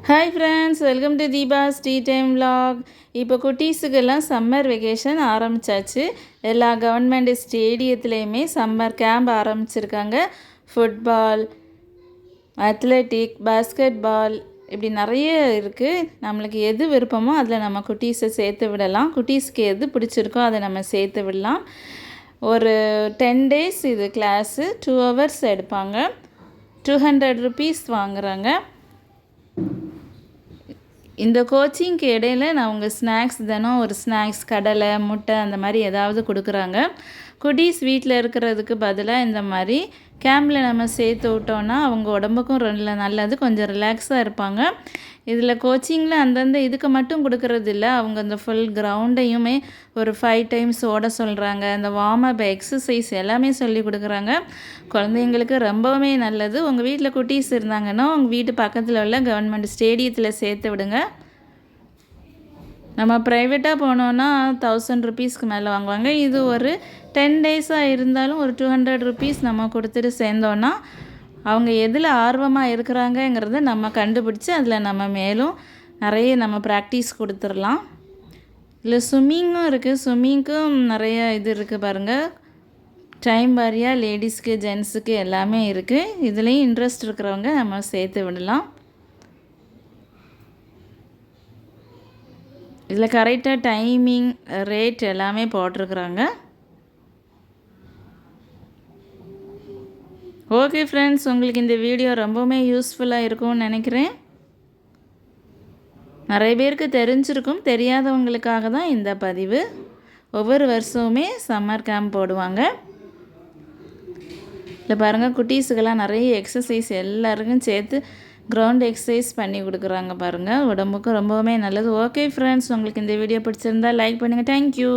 Hi friends, welcome to Deepa's tea time vlog. இப்போ குட்டீஸுக்கெல்லாம் summer vacation ஆரம்பித்தாச்சு. எல்லா government ஸ்டேடியத்துலேயுமே summer camp ஆரம்பிச்சிருக்காங்க. Football, athletic, basket பால் இப்படி நிறைய இருக்குது. நம்மளுக்கு எது விருப்பமோ அதில் நம்ம குட்டீஸை சேர்த்து விடலாம். குட்டீஸ்க்கு எது பிடிச்சிருக்கோ அதை நம்ம சேர்த்து விடலாம். ஒரு 10 days இது கிளாஸு 2 hours எடுப்பாங்க. 200 rupees வாங்குகிறாங்க. இந்த கோச்சிங்க்கு இடையில் நான் உங்கள் ஸ்நாக்ஸ் தினம் ஒரு ஸ்நாக்ஸ் கடலை முட்டை அந்த மாதிரி ஏதாவது கொடுக்குறாங்க. குட்டீஸ் வீட்டில் இருக்கிறதுக்கு பதிலாக இந்த மாதிரி கேம்பில் நம்ம சேர்த்து விட்டோன்னா அவங்க உடம்புக்கும் நல்லது, கொஞ்சம் ரிலாக்ஸாக இருப்பாங்க. இதில் கோச்சிங்கில் அந்தந்த இதுக்கு மட்டும் கொடுக்கறது இல்லை, அவங்க அந்த ஃபுல் கிரவுண்டையுமே ஒரு 5 times ஓட சொல்கிறாங்க. அந்த வார்ம் அப் எக்ஸசைஸ் எல்லாமே சொல்லி கொடுக்குறாங்க. குழந்தைங்களுக்கு ரொம்பவுமே நல்லது. உங்கள் வீட்டில் குட்டீஸ் இருந்தாங்கன்னா உங்கள் வீட்டு பக்கத்தில் உள்ள கவர்மெண்ட் ஸ்டேடியத்தில் சேர்த்து விடுங்க. நம்ம ப்ரைவேட்டாக போனோன்னா 1000 rupeesக்கு மேலே வாங்குவாங்க. இது ஒரு 10 days-ஆக இருந்தாலும் ஒரு 200 rupees நம்ம கொடுத்துட்டு சேர்ந்தோன்னா அவங்க எதில் ஆர்வமாக இருக்கிறாங்கங்கிறத நம்ம கண்டுபிடிச்சி அதில் நம்ம மேலும் நிறைய நம்ம ப்ராக்டிஸ் கொடுத்துடலாம். இதில் ஸ்விம்மிங்கும் இருக்குது. ஸ்விம்மிங்க்கும் நிறைய இது இருக்குது பாருங்கள். டைம் வாரியாக லேடிஸ்க்கு ஜென்ஸுக்கு எல்லாமே இருக்குது. இதுலேயும் இன்ட்ரெஸ்ட் இருக்கிறவங்க நம்ம சேர்த்து விடலாம். இதில் கரெக்டாக டைமிங், ரேட் எல்லாமே போட்டிருக்குறாங்க. ஓகே ஃப்ரெண்ட்ஸ், உங்களுக்கு இந்த வீடியோ ரொம்பவுமே யூஸ்ஃபுல்லாக இருக்கும்னு நினைக்கிறேன். நிறைய பேருக்கு தெரிஞ்சிருக்கும், தெரியாதவங்களுக்காக தான் இந்த பதிவு. ஒவ்வொரு வருஷமுமே சம்மர் கேம்ப் போடுவாங்க. இல்லை பாருங்கள், குட்டீஸுக்கெல்லாம் நிறைய எக்ஸசைஸ் எல்லாருக்கும் சேர்த்து கிரவுண்ட் எக்ஸசைஸ் பண்ணி கொடுக்குறாங்க பாருங்கள். உடம்புக்கு ரொம்பவுமே நல்லது. ஓகே ஃப்ரெண்ட்ஸ், உங்களுக்கு இந்த வீடியோ பிடிச்சிருந்தா லைக் பண்ணுங்கள். தேங்க்யூ.